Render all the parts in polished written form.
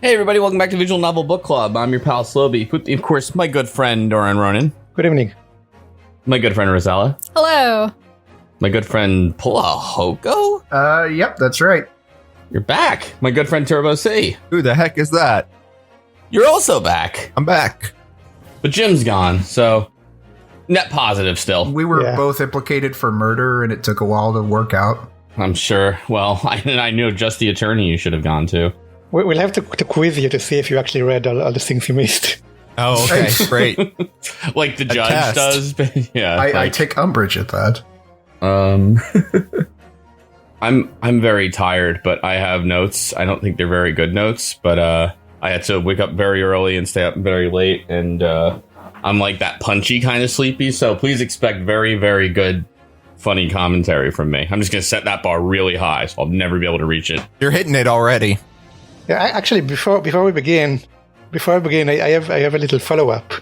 Hey everybody, welcome back to Visual Novel Book Club. I'm your pal Sloby. Of course, my good friend Doran Ronan. Good evening. My good friend Rosella. Hello. My good friend Pulahoko. Yep, that's right. You're back. My good friend Turbo C. Who the heck is that? You're also back. I'm back. But Jim's gone, so net positive still. We were both implicated for murder, and it took a while to work out. I'm sure. Well, I know just the attorney you should have gone to. We'll have to quiz you to see if you actually read all the things you missed. Oh, okay, great. Like the judge does. Yeah, I take umbrage at that. I'm very tired, but I have notes. I don't think they're very good notes, but I had to wake up very early and stay up very late, and I'm like that punchy kind of sleepy, so please expect very, very good, funny commentary from me. I'm just going to set that bar really high, so I'll never be able to reach it. You're hitting it already. Yeah, actually, before I begin, I have a little follow-up.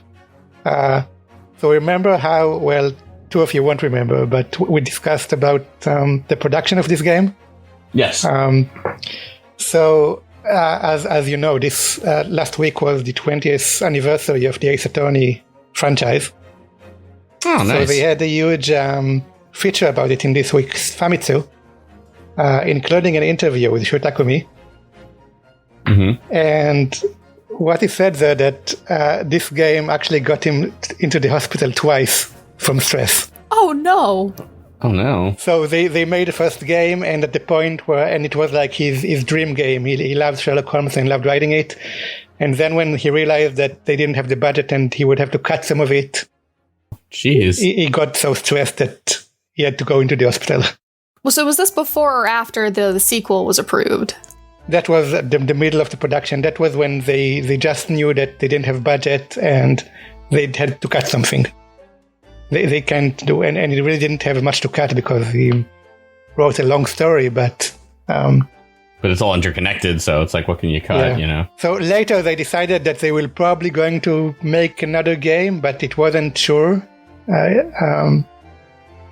So remember how, well, two of you won't remember, but we discussed about the production of this game? Yes. So, as you know, this last week was the 20th anniversary of the Ace Attorney franchise. Oh, nice. So they had a huge feature about it in this week's Famitsu, including an interview with Shu Takumi. Mm-hmm. And what he said there, that this game actually got him into the hospital twice from stress. Oh, no. Oh, no. So they made the first game, and at the point where, and it was like his dream game. He loved Sherlock Holmes and loved writing it. And then when he realized that they didn't have the budget and he would have to cut some of it, jeez, he got so stressed that he had to go into the hospital. Well, so was this before or after the sequel was approved? That was the middle of the production. That was when they just knew that they didn't have budget and they had to cut something. They can't do, and he really didn't have much to cut because he wrote a long story, but it's all interconnected, so it's like, what can you cut, you know? So later they decided that they were probably going to make another game, but it wasn't sure.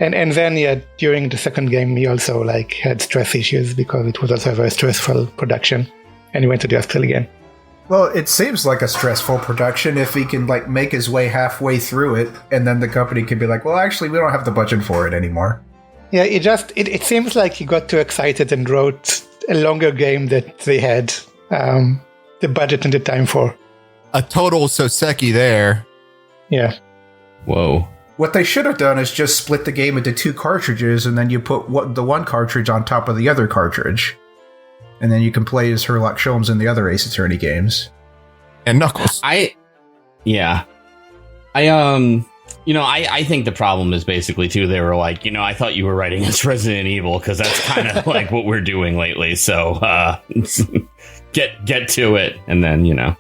And then, during the second game, he also had stress issues because it was also a very stressful production, and he went to the hospital again. Well, it seems like a stressful production if he can make his way halfway through it, and then the company can be like, well, actually, we don't have the budget for it anymore. Yeah, it seems like he got too excited and wrote a longer game that they had the budget and the time for. A total Soseki there. Yeah. Whoa. What they should have done is just split the game into two cartridges, and then you put the one cartridge on top of the other cartridge. And then you can play as Sherlock Holmes in the other Ace Attorney games. And Knuckles. I think the problem is basically, too, they were like, I thought you were writing as Resident Evil, because that's kind of like what we're doing lately. So get to it. And then,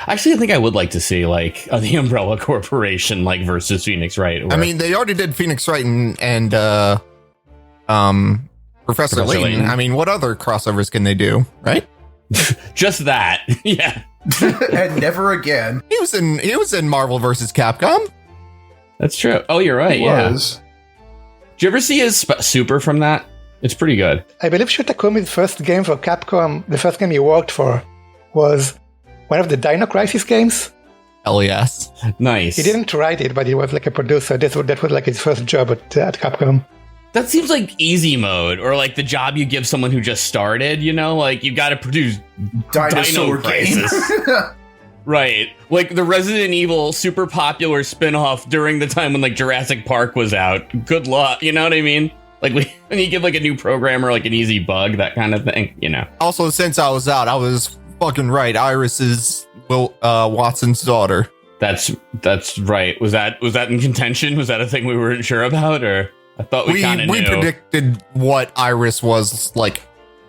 Actually, I think I would like to see the Umbrella Corporation versus Phoenix Wright. I mean, they already did Phoenix Wright and Professor Layton. I mean, what other crossovers can they do, right? Just that, yeah. And never again. He was in Marvel vs. Capcom. That's true. Oh, you're right. Yeah. Did you ever see his super from that? It's pretty good. I believe Shu Takumi's first game for Capcom, the first game he worked for, was one of the Dino Crisis games. Hell yes. Nice. He didn't write it, but he was a producer. That was his first job at Capcom. That seems like easy mode, or the job you give someone who just started, you've got to produce Dino Crisis. Right. The Resident Evil super popular spin-off during the time when Jurassic Park was out. Good luck, you know what I mean? When you give a new programmer an easy bug, that kind of thing, Also, since I was out, I was fucking right. Iris is Watson's daughter. That's right. Was that in contention? Was that a thing we weren't sure about, or I thought we kind of knew? We predicted what Iris was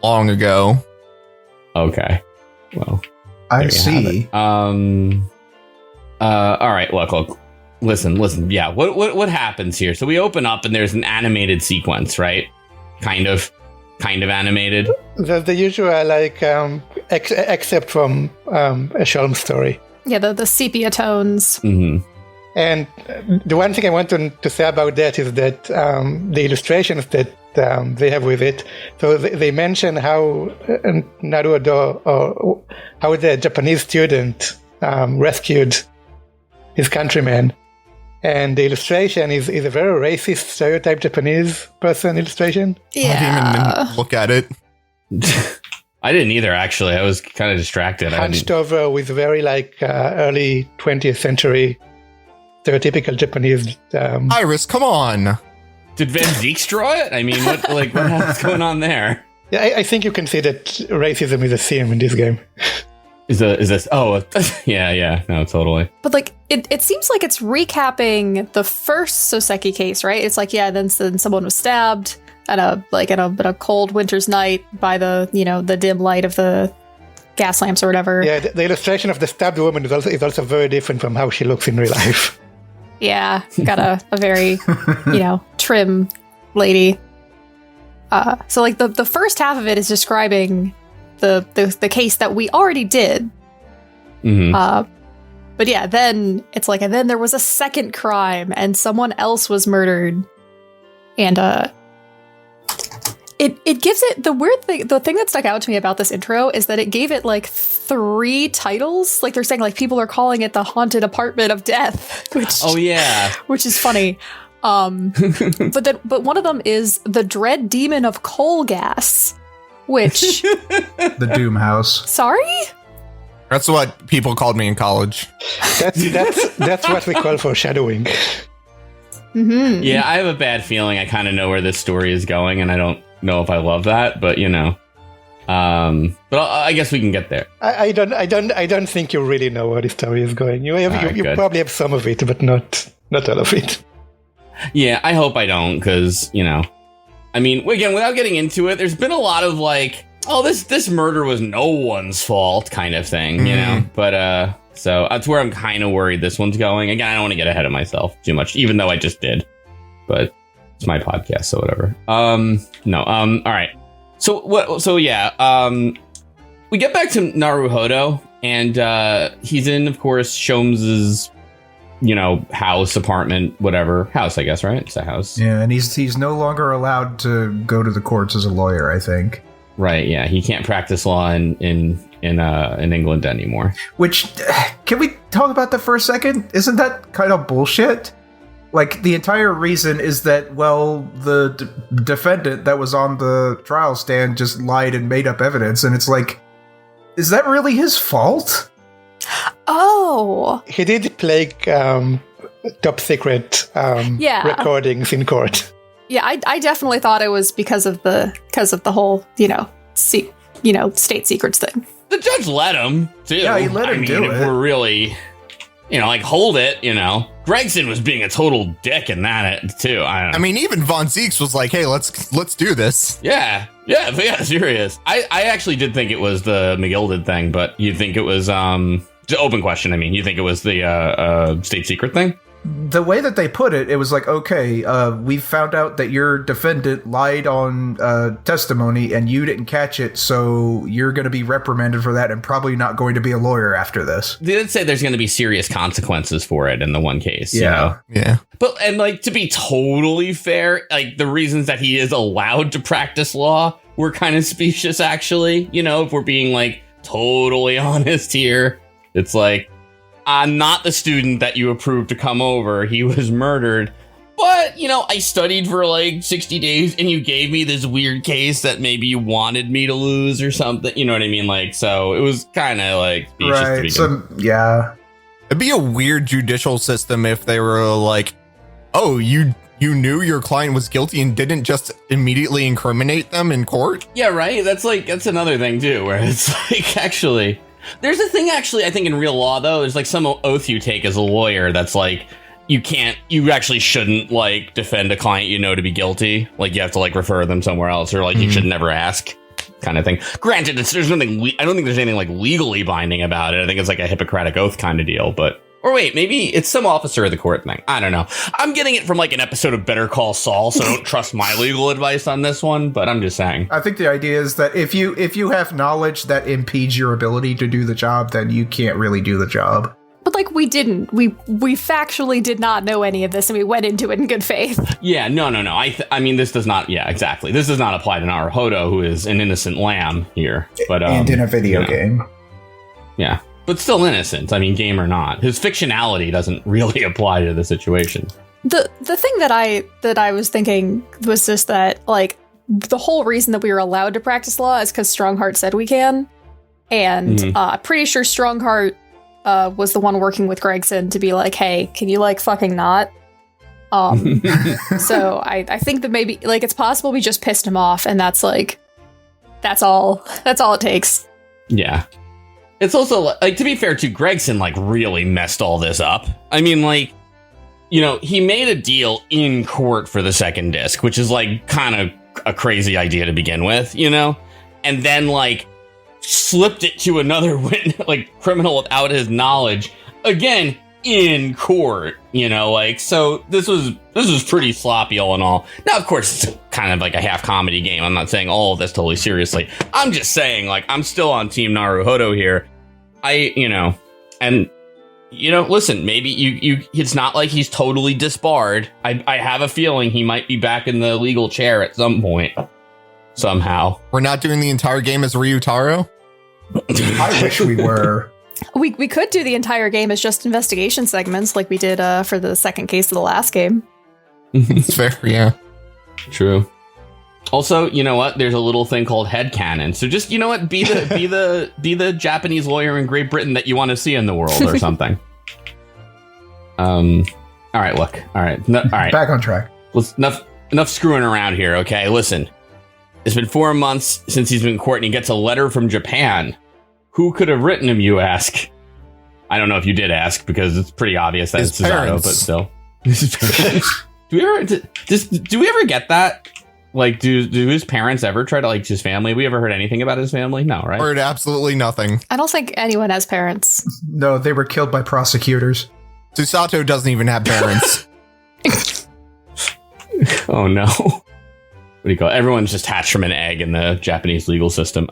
long ago. Okay. Well, I see. All right. Look. Listen. Yeah. What happens here? So we open up and there's an animated sequence, right? Kind of animated. The usual, except from a Sholm story. Yeah, the sepia tones. Mm-hmm. And the one thing I want to say about that is that the illustrations that they have with it. So they mention how Naruto, or how the Japanese student rescued his countrymen. And the illustration is a very racist, stereotype Japanese person illustration. Yeah. I didn't even look at it. I didn't either, actually. I was kind of distracted. Hunched over with very early 20th century stereotypical Japanese. Iris, come on. Did Van Zeeks draw it? I mean, what's going on there? Yeah, I think you can see that racism is a theme in this game. Is this? Oh, yeah. No, totally. But it seems like it's recapping the first Soseki case, right? It's then someone was stabbed at a cold winter's night by the dim light of the gas lamps or whatever. Yeah, the illustration of the stabbed woman is also very different from how she looks in real life. Yeah, got a very trim lady. So the first half of it is describing the case that we already did. Mm-hmm. But yeah, then it's and then there was a second crime and someone else was murdered. And it gives it the weird thing. The thing that stuck out to me about this intro is that it gave it 3 titles. They're saying people are calling it the haunted apartment of death, which is funny. But one of them is the dread demon of coal gas, which the Doom House. Sorry? That's what people called me in college. That's what we call foreshadowing. Mm-hmm. Yeah, I have a bad feeling I kind of know where this story is going, and I don't know if I love that, but but I guess we can get there. I don't think you really know where the story is going. You probably have some of it, but not all of it. Yeah, I hope I don't, because I mean, again, without getting into it, there's been a lot of this murder was no one's fault kind of thing, But so that's where I'm kind of worried this one's going. Again, I don't want to get ahead of myself too much, even though I just did. But it's my podcast, so whatever. All right. So yeah. We get back to Naruhodo, and he's in, of course, Sholmes's, house, apartment, whatever. House, I guess, right? It's a house. Yeah, and he's no longer allowed to go to the courts as a lawyer, I think. Right, yeah. He can't practice law in England anymore. Which, can we talk about that for a second? Isn't that kind of bullshit? The entire reason is that, the defendant that was on the trial stand just lied and made up evidence, and it's is that really his fault? Oh. He did play top secret recordings in court. Yeah, I definitely thought it was because of the whole, state secrets thing. The judge let him, too. Yeah, he let him do it. If we're really, hold it, Gregson was being a total dick in that, too. I mean, even Von Zeeks was like, hey, let's do this. Yeah, serious. I actually did think it was the McGilded thing, but you think it was, open question, I mean, you think it was the state secret thing? The way that they put it, it was okay, we found out that your defendant lied on testimony and you didn't catch it, so you're going to be reprimanded for that and probably not going to be a lawyer after this. They did say there's going to be serious consequences for it in the one case. Yeah. Yeah. But, and to be totally fair, the reasons that he is allowed to practice law were kind of specious, actually. If we're being, totally honest here. It's I'm not the student that you approved to come over. He was murdered. But, I studied for 60 days and you gave me this weird case that maybe you wanted me to lose or something. You know what I mean? So it was kind of right. So, yeah. It'd be a weird judicial system if they were oh, you knew your client was guilty and didn't just immediately incriminate them in court? Yeah, right. That's another thing, too, where it's actually... There's a thing, actually, I think in real law, though, there's some oath you take as a lawyer that's you actually shouldn't defend a client to be guilty. You have to refer them somewhere else, or you should never ask, kind of thing. Granted, there's nothing, I don't think there's anything legally binding about it. I think it's a Hippocratic oath kind of deal, but. Or wait, maybe it's some officer of the court thing. I don't know. I'm getting it from an episode of Better Call Saul, so don't trust my legal advice on this one, but I'm just saying. I think the idea is that if you have knowledge that impedes your ability to do the job, then you can't really do the job. But like we didn't. We factually did not know any of this, and we went into it in good faith. Yeah, no. I mean, this does not. Yeah, exactly. This does not apply to Naruhodo, who is an innocent lamb here. But and in a video game. Yeah, but still innocent. I mean, game or not, his fictionality doesn't really apply to the situation. The thing that I was thinking was just that like the whole reason that we were allowed to practice law is because Strongheart said we can, and pretty sure Strongheart was the one working with Gregson to be like, hey, can you like fucking not? So I think that maybe like it's possible we just pissed him off, and that's all it takes. Yeah. It's also like, to be fair to Gregson, like really messed all this up. I mean, like, you know, he made a deal in court for the second disc, which is like kind of a crazy idea to begin with, you know, and then like slipped it to another like criminal without his knowledge again in court, you know, like, so this was pretty sloppy all in all. Now, of course, it's kind of like a half comedy game. I'm not saying all of this totally seriously. I'm just saying, like, I'm still on Team Naruhodo here. Listen, maybe you it's not like he's totally disbarred. I have a feeling he might be back in the legal chair at some point. Somehow. We're not doing the entire game as Ryutaro? I wish we were. We could do the entire game as just investigation segments like we did for the second case of the last game. It's fair, yeah. True. Also, you know what? There's a little thing called headcanon. So just, you know what? Be the Japanese lawyer in Great Britain that you want to see in the world or something. All right, look. All right. No, all right. Back on track. Enough screwing around here, okay? Listen. It's been 4 months since he's been in court and he gets a letter from Japan. Who could have written him, you ask? I don't know if you did ask because it's pretty obvious that it's Cesaro, but still. Do we ever get that? Like, do his parents ever try to, like, his family? We ever heard anything about his family? No, right? Heard absolutely nothing. I don't think anyone has parents. No, they were killed by prosecutors. Susato doesn't even have parents. Oh, no. What do you call it? Everyone's just hatched from an egg in the Japanese legal system.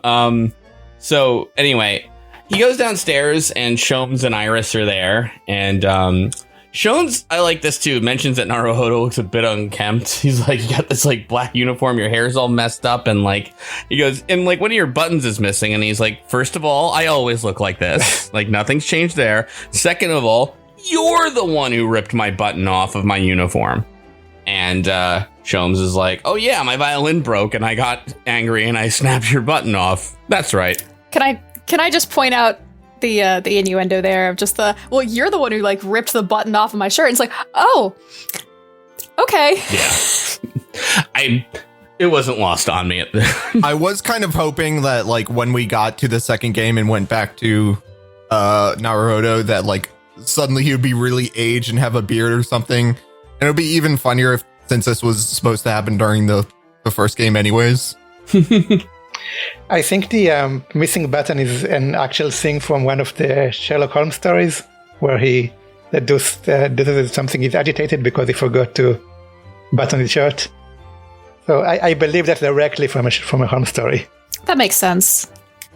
So, anyway, he goes downstairs, and Shomes and Iris are there, and, Shones, I like this too, mentions that Naruhodo looks a bit unkempt. He's like, you got this like black uniform, your hair's all messed up, and like, he goes, and like one of your buttons is missing, and he's like, first of all, I always look like this. Like, nothing's changed there. Second of all, you're the one who ripped my button off of my uniform. And Shomes is like, oh yeah, my violin broke, and I got angry, and I snapped your button off. That's right. Can I just point out the innuendo there of just well, you're the one who like ripped the button off of my shirt. And it's like, oh, okay. Yeah. It wasn't lost on me. I was kind of hoping that like when we got to the second game and went back to Naruhodo that like suddenly he would be really aged and have a beard or something. And it would be even funnier since this was supposed to happen during the first game anyways. I think the missing button is an actual thing from one of the Sherlock Holmes stories where he does something. He's agitated because he forgot to button his shirt. So I believe that's directly from a Holmes story. That makes sense.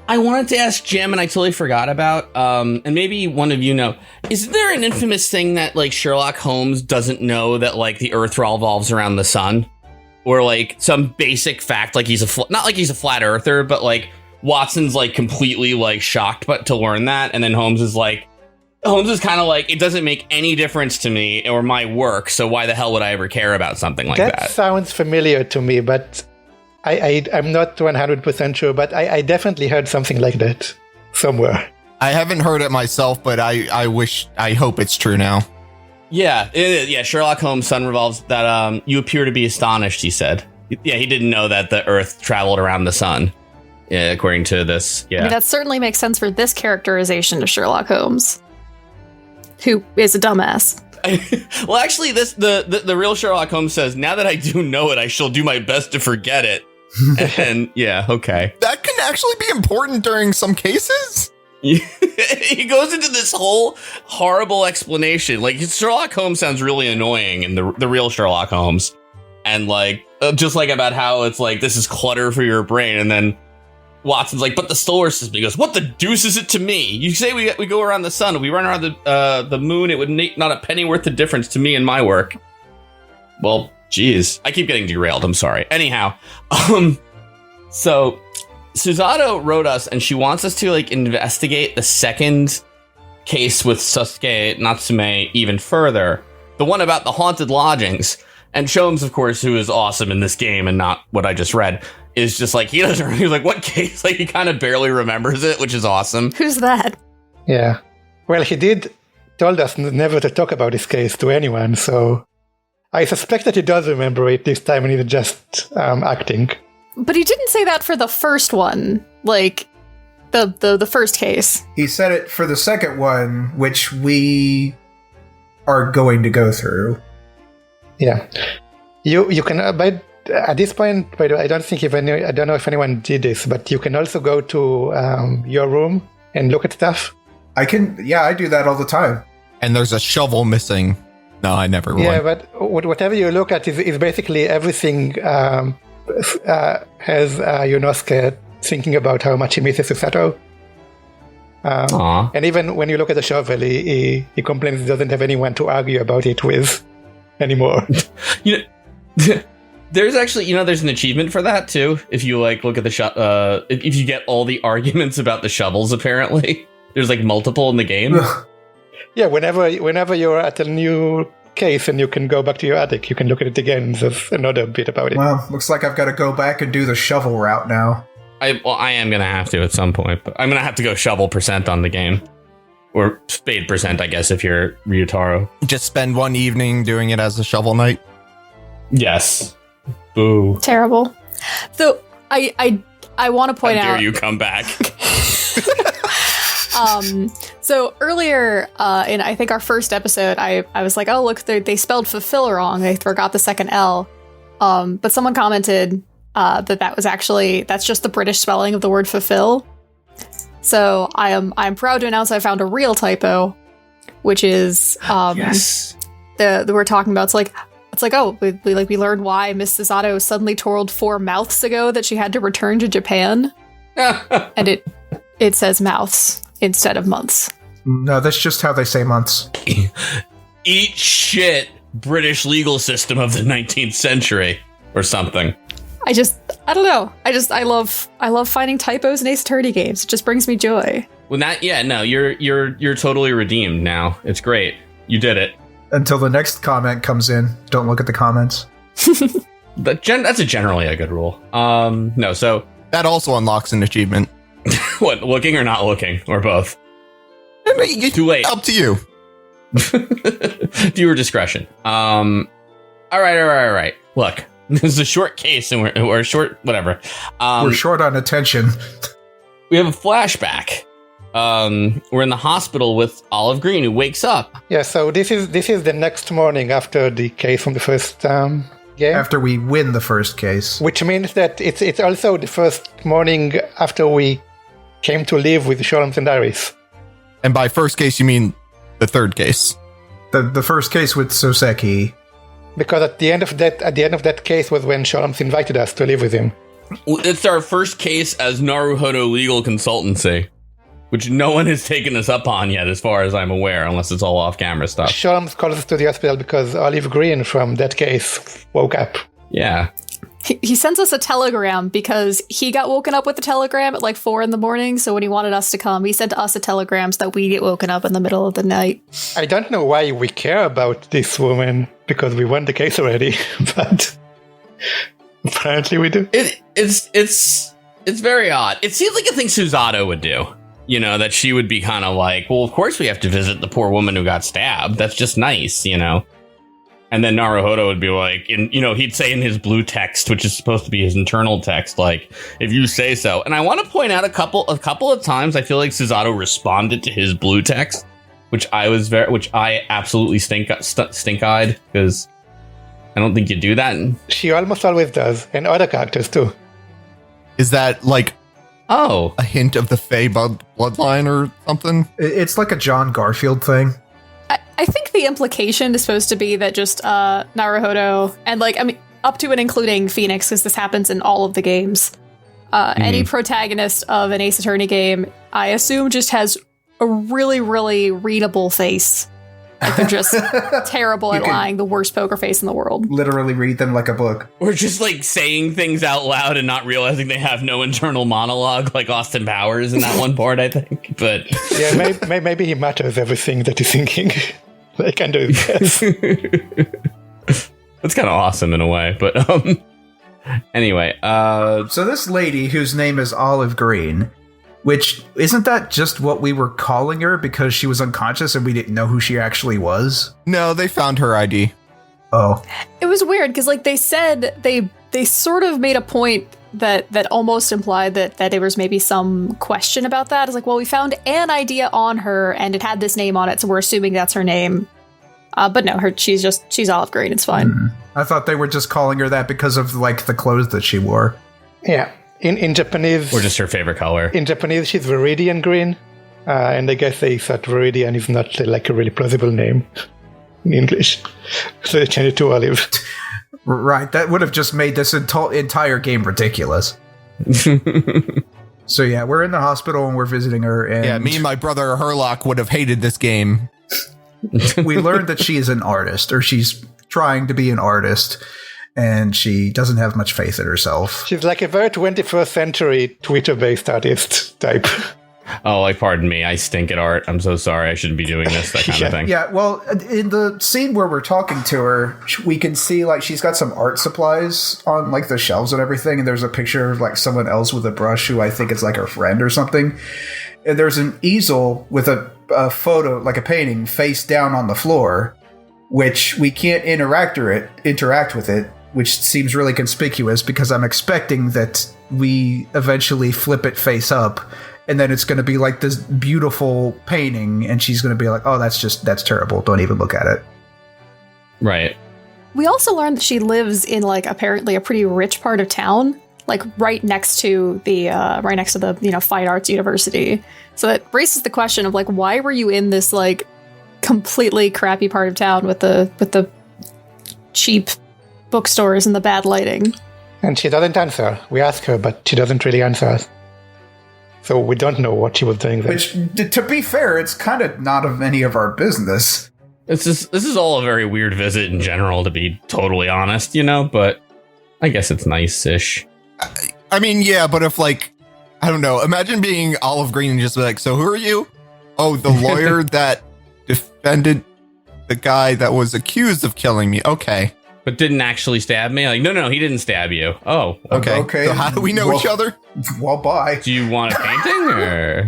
I wanted to ask Jim, and I totally forgot about, and maybe one of you know, is there an infamous thing that like Sherlock Holmes doesn't know that like the Earth revolves around the sun? Or like some basic fact, like not like he's a flat earther, but like Watson's like completely like shocked but to learn that. And then Holmes is kind of like, it doesn't make any difference to me or my work. So why the hell would I ever care about something like that? That sounds familiar to me, but I'm not 100% sure, but I definitely heard something like that somewhere. I haven't heard it myself, but I hope it's true now. Yeah, yeah. Sherlock Holmes' sun revolves. That you appear to be astonished. He said, "Yeah, he didn't know that the Earth traveled around the sun." Yeah, according to this, yeah. I mean, that certainly makes sense for this characterization of Sherlock Holmes, who is a dumbass. Well, actually, the real Sherlock Holmes says, "Now that I do know it, I shall do my best to forget it." And yeah, okay, that can actually be important during some cases. He goes into this whole horrible explanation. Like, Sherlock Holmes sounds really annoying in the real Sherlock Holmes, and like just like about how it's like this is clutter for your brain, and then Watson's like, but the solar system. He goes, what the deuce is it to me? You say we go around the sun, we run around the moon. It would make not a penny worth of difference to me and my work. Well, geez, I keep getting derailed. I'm sorry. Anyhow, so Susato wrote us, and she wants us to like investigate the second case with Soseki Natsume even further, the one about the haunted lodgings. And Shomes, of course, who is awesome in this game and not what I just read, is just like, he's like, what case? Like, he kind of barely remembers it, which is awesome. Who's that? Yeah. Well, he did told us never to talk about this case to anyone, so I suspect that he does remember it this time and he's just acting. But he didn't say that for the first one, like, the first case. He said it for the second one, which we are going to go through. Yeah, you can. But at this point, by the way, I don't know if anyone did this, but you can also go to your room and look at stuff. I can. Yeah, I do that all the time. And there's a shovel missing. No, I never. Yeah, but whatever you look at is basically everything. Has Yonosuke thinking about how much he misses Susato. And even when you look at the shovel, he complains he doesn't have anyone to argue about it with anymore. There's actually, there's an achievement for that too. If you like look at the if you get all the arguments about the shovels, apparently there's like multiple in the game. Yeah, whenever you're at a new case and you can go back to your attic, you can look at it again. There's another bit about it. Well, looks like I've got to go back and do the shovel route now. I am gonna have to at some point, but I'm gonna have to go shovel % on the game. Or spade %, I guess, if you're Ryutaro. Just spend one evening doing it as a shovel knight? Yes. Boo. Terrible. So, I want to point out... How dare you come back? So earlier in, I think, our first episode, I was like, oh, look, they spelled fulfill wrong. They forgot the second L. But someone commented that's just the British spelling of the word fulfill. So I'm proud to announce I found a real typo, which is yes. We're talking about. It's like we learned why Miss Susato suddenly told 4 mouths ago that she had to return to Japan, and it says mouths instead of months. No, that's just how they say months. Eat shit, British legal system of the 19th century or something. I don't know. I love finding typos in Ace Attorney games. It just brings me joy. Well, you're totally redeemed now. It's great. You did it. Until the next comment comes in, don't look at the comments. That's generally a good rule. No, so that also unlocks an achievement. What, looking or not looking, or both? Too late. Up to you. Viewer discretion. All right. Look. This is a short case, and we're short, whatever. We're short on attention. We have a flashback. We're in the hospital with Olive Green, who wakes up. Yeah, so this is the next morning after the case from the first game. After we win the first case. Which means that it's also the first morning after we came to live with Shorums and Iris. And by first case, you mean the third case? The first case with Soseki. Because at the end of that case was when Shorums invited us to live with him. It's our first case as Naruhodo Legal Consultancy, which no one has taken us up on yet, as far as I'm aware, unless it's all off-camera stuff. Shorums called us to the hospital because Olive Green from that case woke up. Yeah. He sends us a telegram because he got woken up with a telegram at like 4 a.m. So when he wanted us to come, he sent us a telegram so that we get woken up in the middle of the night. I don't know why we care about this woman because we won the case already, but apparently we do. It's very odd. It seems like a thing Susato would do. That she would be kind of like, well, of course we have to visit the poor woman who got stabbed. That's just nice, And then Naruhodo would be like, he'd say in his blue text, which is supposed to be his internal text, like, if you say so. And I want to point out a couple of times I feel like Susato responded to his blue text, which I absolutely stink-eyed, because I don't think you do that. She almost always does, and other characters too. Is that like a hint of the Fae bloodline or something? It's like a John Garfield thing. I think the implication is supposed to be that just Naruhodo, and up to and including Phoenix, because this happens in all of the games, Any protagonist of an Ace Attorney game, I assume, just has a really, really readable face. Like they're just terrible at lying, the worst poker face in the world. Literally read them like a book. Or just like saying things out loud and not realizing they have no internal monologue, like Austin Powers in that one part, I think. But yeah, maybe he mutters everything that he's thinking, like under his breath. That's kind of awesome in a way. But anyway, so this lady whose name is Olive Green. Which, isn't that just what we were calling her because she was unconscious and we didn't know who she actually was? No, they found her ID. Oh. It was weird because, like, they said they sort of made a point that almost implied that there was maybe some question about that. It's like, well, we found an idea on her and it had this name on it, so we're assuming that's her name. But no, she's Olive Green. It's fine. I thought they were just calling her that because of, like, the clothes that she wore. Yeah. In Japanese... Or just her favorite color. In Japanese, she's Viridian Green. And I guess they thought Viridian is not like a really plausible name in English. So they changed it to Olive. Right, that would have just made this entire game ridiculous. So yeah, we're in the hospital and we're visiting her. And yeah, me and my brother Herlock would have hated this game. We learned that she is an artist, or she's trying to be an artist. And she doesn't have much faith in herself. She's like a very 21st century Twitter-based artist type. Oh, like, pardon me, I stink at art. I'm so sorry. I shouldn't be doing this, that kind of thing. Yeah, well, in the scene where we're talking to her, we can see, like, she's got some art supplies on, like, the shelves and everything. And there's a picture of, like, someone else with a brush who I think is, like, her friend or something. And there's an easel with a photo, like a painting, face down on the floor, which we can't interact with it. Which seems really conspicuous because I'm expecting that we eventually flip it face up and then it's going to be like this beautiful painting and she's going to be like, oh, that's terrible. Don't even look at it. Right. We also learned that she lives in like apparently a pretty rich part of town, like right next to the Fine Arts University. So that raises the question of like, why were you in this like completely crappy part of town with the cheap bookstores and the bad lighting? And she doesn't answer. We ask her, but she doesn't really answer us. So we don't know what she was doing there. Which, to be fair, it's kind of not of any of our business. This is all a very weird visit in general, to be totally honest, but I guess it's nice-ish. I mean, yeah, but if, like, I don't know, imagine being Olive Green and just be like, so who are you? Oh, the lawyer that defended the guy that was accused of killing me. Okay. But didn't actually stab me? Like, no, he didn't stab you. Oh, okay. So how do we know each other? Well, bye. Do you want a painting, or?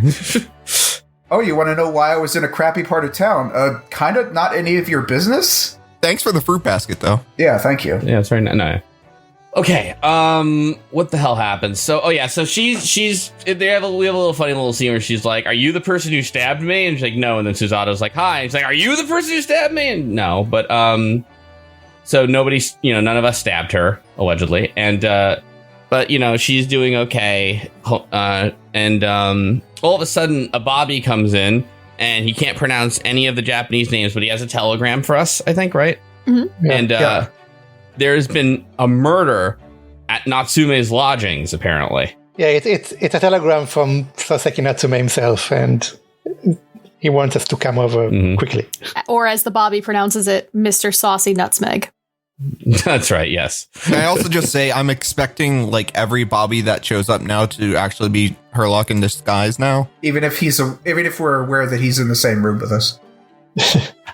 Oh, you want to know why I was in a crappy part of town? Kind of not any of your business? Thanks for the fruit basket, though. Yeah, thank you. Yeah, that's right. No. Okay, what the hell happened? So, we have a little funny little scene where she's like, are you the person who stabbed me? And she's like, no. And then Susato's like, hi. And she's like, are you the person who stabbed me? And no, but, so nobody's, none of us stabbed her, allegedly. And, but, she's doing okay. And all of a sudden, a Bobby comes in, and he can't pronounce any of the Japanese names, but he has a telegram for us, I think, right? Mm-hmm. Yeah. And there's been a murder at Natsume's lodgings, apparently. Yeah, it's a telegram from Soseki Natsume himself, and he wants us to come over quickly. Or as the Bobby pronounces it, Mr. Saucy Nutmeg. That's right, yes. Can I also just say I'm expecting like every Bobby that shows up now to actually be Herlock in disguise now? Even if we're aware that he's in the same room with us.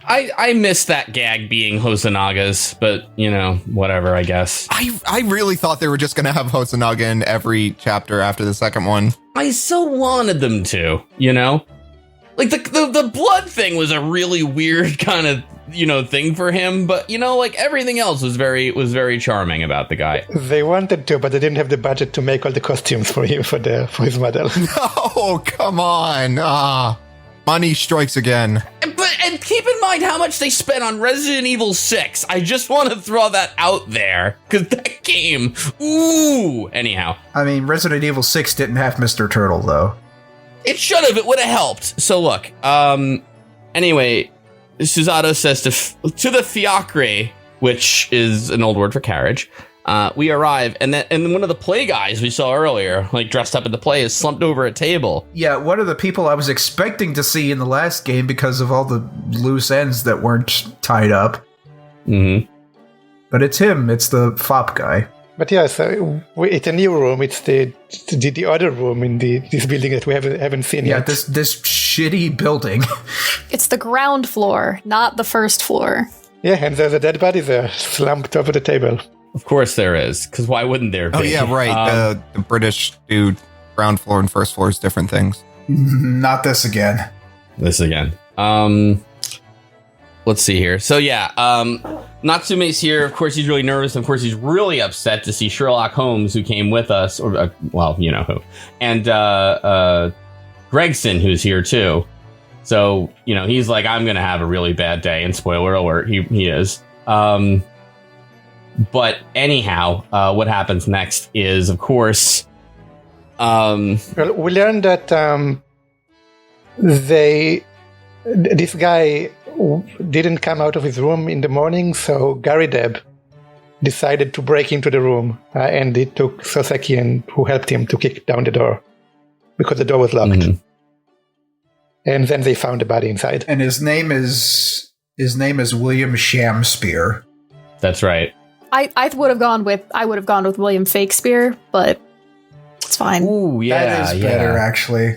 I miss that gag being Hosanaga's, but, whatever, I guess. I really thought they were just going to have Hosonaga in every chapter after the second one. I so wanted them to, Like, the blood thing was a really weird kind of, thing for him, but, everything else was very charming about the guy. They wanted to, but they didn't have the budget to make all the costumes for him, for his model. Oh, come on. Money strikes again. And keep in mind how much they spent on Resident Evil 6. I just want to throw that out there, because that game, ooh. Anyhow. I mean, Resident Evil 6 didn't have Mr. Turtle, though. It should have. It would have helped. So look, anyway, Susato says to the fiacre, which is an old word for carriage, We arrive, and one of the play guys we saw earlier, like dressed up in the play, is slumped over a table. Yeah, one of the people I was expecting to see in the last game because of all the loose ends that weren't tied up. Mm-hmm. But it's him. It's the fop guy. But yeah, so it's a new room. It's the other room in this building that we haven't seen yet. Yeah, this shitty building. It's the ground floor, not the first floor. Yeah, and there's a dead body there, slumped over the table. Of course there is, because why wouldn't there be? Oh, yeah, right. The British do ground floor and first floor is different things. Not this again. This again. Let's see here. So, yeah, Natsume's here. Of course, he's really nervous. Of course, he's really upset to see Sherlock Holmes, who came with us, or, well, you know who, and Gregson, who's here, too. So, you know, he's like, I'm going to have a really bad day, and spoiler alert, he is. But anyhow, what happens next is, of course... well, we learned that this guy didn't come out of his room in the morning, so Gary Deb decided to break into the room, and it took Soseki and who helped him to kick down the door because the door was locked. Mm-hmm. And then they found the body inside. And his name is William Shamspeare. That's right. I would have gone with William Shakespeare, but it's fine. Ooh, yeah, that is better, actually.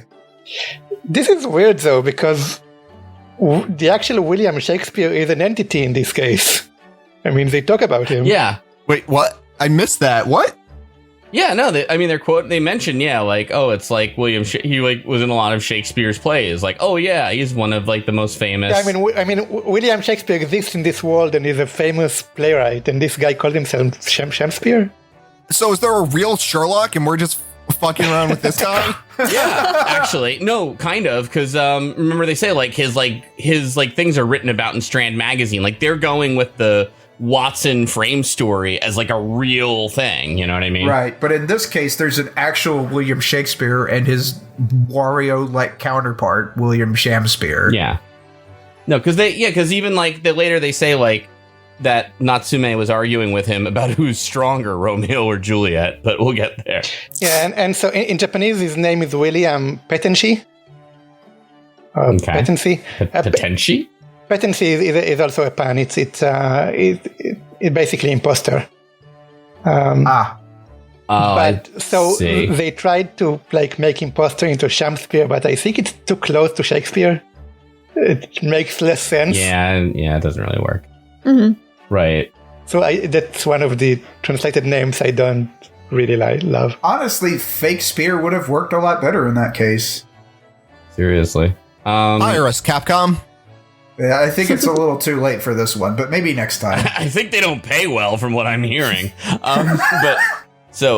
This is weird though, because the actual William Shakespeare is an entity in this case. I mean, they talk about him. Yeah. Wait, what? I missed that. What? Yeah, no. They mentioned, yeah, like, oh, it's like William. He like was in a lot of Shakespeare's plays. Like, oh yeah, he's one of like the most famous. Yeah, I mean, William Shakespeare exists in this world and is a famous playwright, and this guy called himself Shamspeare. So is there a real Sherlock, and we're just fucking around with this guy? Yeah, actually, no, kind of, because remember they say like his things are written about in Strand magazine. Like they're going with the Watson frame story as like a real thing, you know what I mean? Right, but in this case, there's an actual William Shakespeare and his Wario-like counterpart, William Shamspeare. Yeah. No, because even like later they say like that Natsume was arguing with him about who's stronger, Romeo or Juliet, but we'll get there. Yeah, and so in Japanese, his name is William Petenshi. Okay. Petenshi. Petenshi? Petency is also a pun. It's basically imposter. But so they tried to like make imposter into Shakespeare, but I think it's too close to Shakespeare. It makes less sense. Yeah, it doesn't really work. Mm-hmm. Right. So that's one of the translated names I don't really love. Honestly, Fake Spear would have worked a lot better in that case. Seriously. Hire us, Capcom. Yeah, I think it's a little too late for this one, but maybe next time. I think they don't pay well from what I'm hearing. Let's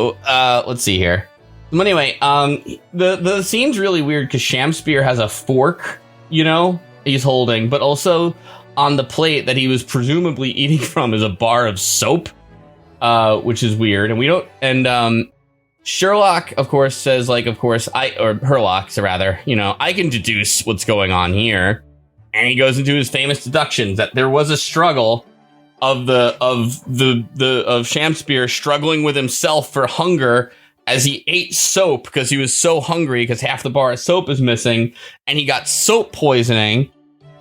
see here. Anyway, the scene's really weird because Shamspeare has a fork, you know, he's holding, but also on the plate that he was presumably eating from is a bar of soap, which is weird. And Sherlock, of course, says like, of course, Herlock, rather, you know, I can deduce what's going on here. And he goes into his famous deductions that there was a struggle of Shamspeare struggling with himself for hunger as he ate soap because he was so hungry because half the bar of soap is missing, and he got soap poisoning,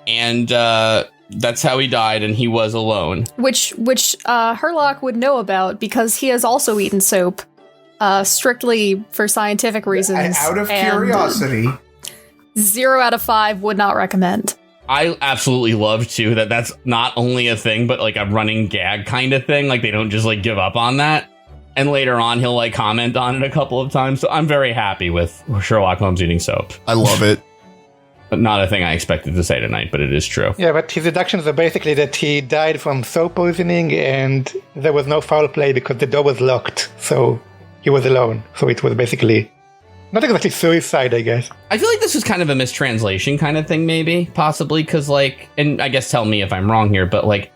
and that's how he died, and he was alone. Which Herlock would know about because he has also eaten soap, strictly for scientific reasons. Out of curiosity. 0 out of 5 would not recommend. I absolutely love, too, that's not only a thing, but like a running gag kind of thing. Like, they don't just like give up on that. And later on, he'll like comment on it a couple of times. So I'm very happy with Sherlock Holmes eating soap. I love it. But not a thing I expected to say tonight, but it is true. Yeah, but his deductions are basically that he died from soap poisoning and there was no foul play because the door was locked. So he was alone. So it was basically not exactly suicide, I guess. I feel like this is kind of a mistranslation kind of thing, maybe, possibly, because, like, and I guess tell me if I'm wrong here, but, like,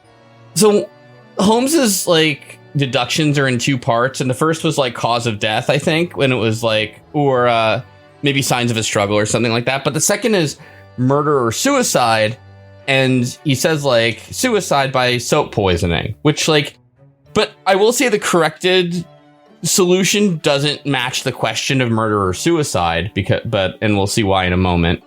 so Holmes's, like, deductions are in 2 parts, and the first was, like, cause of death, I think, when it was, like, or maybe signs of a struggle or something like that, but the second is murder or suicide, and he says, like, suicide by soap poisoning, which, like, But I will say the corrected solution doesn't match the question of murder or suicide, and we'll see why in a moment.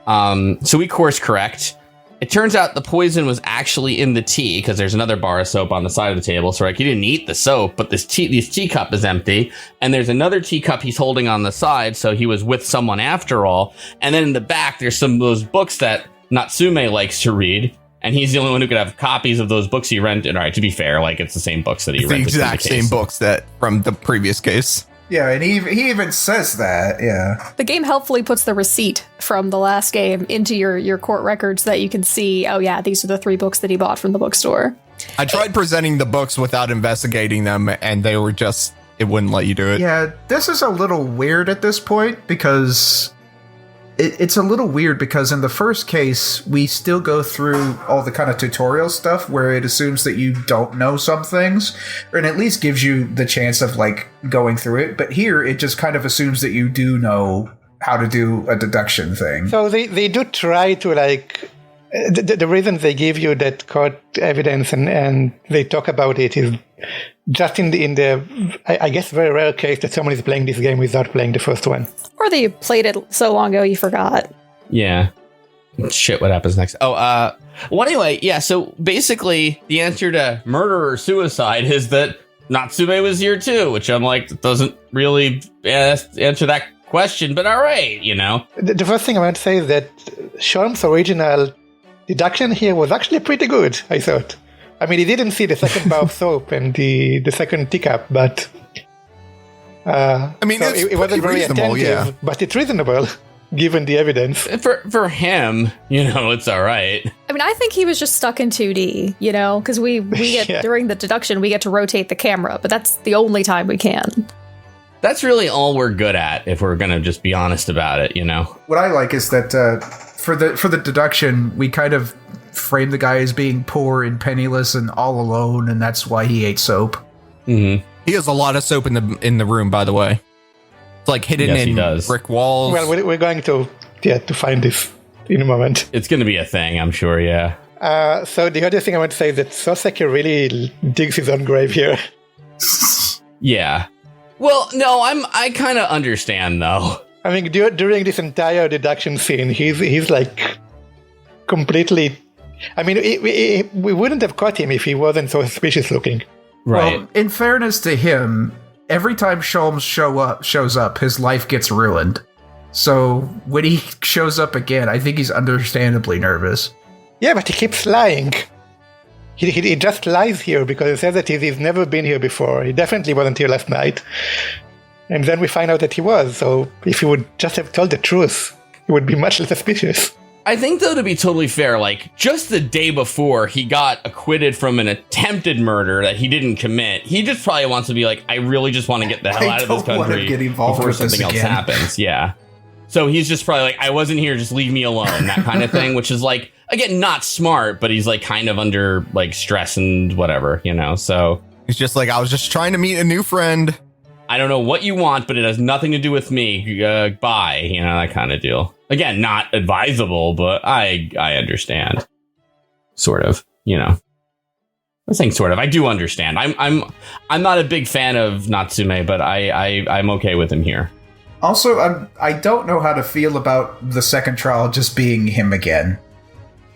So we course correct. It turns out the poison was actually in the tea, because there's another bar of soap on the side of the table. So like, he didn't eat the soap, but this teacup is empty. And there's another teacup he's holding on the side. So he was with someone after all. And then in the back, there's some of those books that Natsume likes to read. And he's the only one who could have copies of those books he rented. All right, to be fair, like, it's the same books that he rented. The exact same books that from the previous case. Yeah, and he even says that, yeah. The game helpfully puts the receipt from the last game into your court records so that you can see, oh yeah, these are the 3 books that he bought from the bookstore. I tried presenting the books without investigating them, and they were just, it wouldn't let you do it. Yeah, this is a little weird at this point, because it's a little weird because in the first case, we still go through all the kind of tutorial stuff where it assumes that you don't know some things, or it at least gives you the chance of like going through it. But here, it just kind of assumes that you do know how to do a deduction thing. So they do try to like, the reason they give you that court evidence and they talk about it is just in the I guess very rare case that someone is playing this game without playing the first one. Or they played it so long ago you forgot. Yeah. Shit, what happens next? Well, anyway, yeah, so basically the answer to murder or suicide is that Natsume was here too, which I'm like, doesn't really answer that question, but all right, you know. The first thing I want to say is that Sholm's original deduction here was actually pretty good, I thought. I mean, he didn't see the second bar of soap and the second teacup, but I mean, so it's it wasn't very attentive, yeah. But it's reasonable given the evidence. For him, you know, it's all right. I mean, I think he was just stuck in 2D, you know, because we get Yeah. during the deduction we get to rotate the camera, but that's the only time we can. That's really all we're good at, if we're gonna just be honest about it, you know. What I like is that for the deduction, we kind of frame the guy as being poor and penniless and all alone, and that's why he ate soap. Mm-hmm. He has a lot of soap in the room, by the way. It's like hidden in brick walls. Well, we're going to find this in a moment. It's going to be a thing, I'm sure, yeah. So the other thing I want to say is that Soseki really digs his own grave here. Yeah. Well, no, I kind of understand, though. I mean, during this entire deduction scene, he's like completely... I mean, we wouldn't have caught him if he wasn't so suspicious looking. Right. Well, in fairness to him, every time Sholmes shows up, his life gets ruined. So when he shows up again, I think he's understandably nervous. Yeah, but he keeps lying. He just lies here because he says that he's never been here before. He definitely wasn't here last night. And then we find out that he was. So if he would just have told the truth, he would be much less suspicious. I think, though, to be totally fair, like, just the day before he got acquitted from an attempted murder that he didn't commit, he just probably wants to be like, I really just want to get the hell out of this country before something else happens. Yeah. So he's just probably like, I wasn't here, just leave me alone, that kind of thing, which is like, again, not smart, but he's like kind of under like stress and whatever, you know, so. He's just like, I was just trying to meet a new friend. I don't know what you want, but it has nothing to do with me. Bye, you know, that kind of deal. Again, not advisable, but I understand. Sort of, you know. I'm saying sort of. I do understand. I'm not a big fan of Natsume, but I'm okay with him here. Also, I don't know how to feel about the second trial just being him again.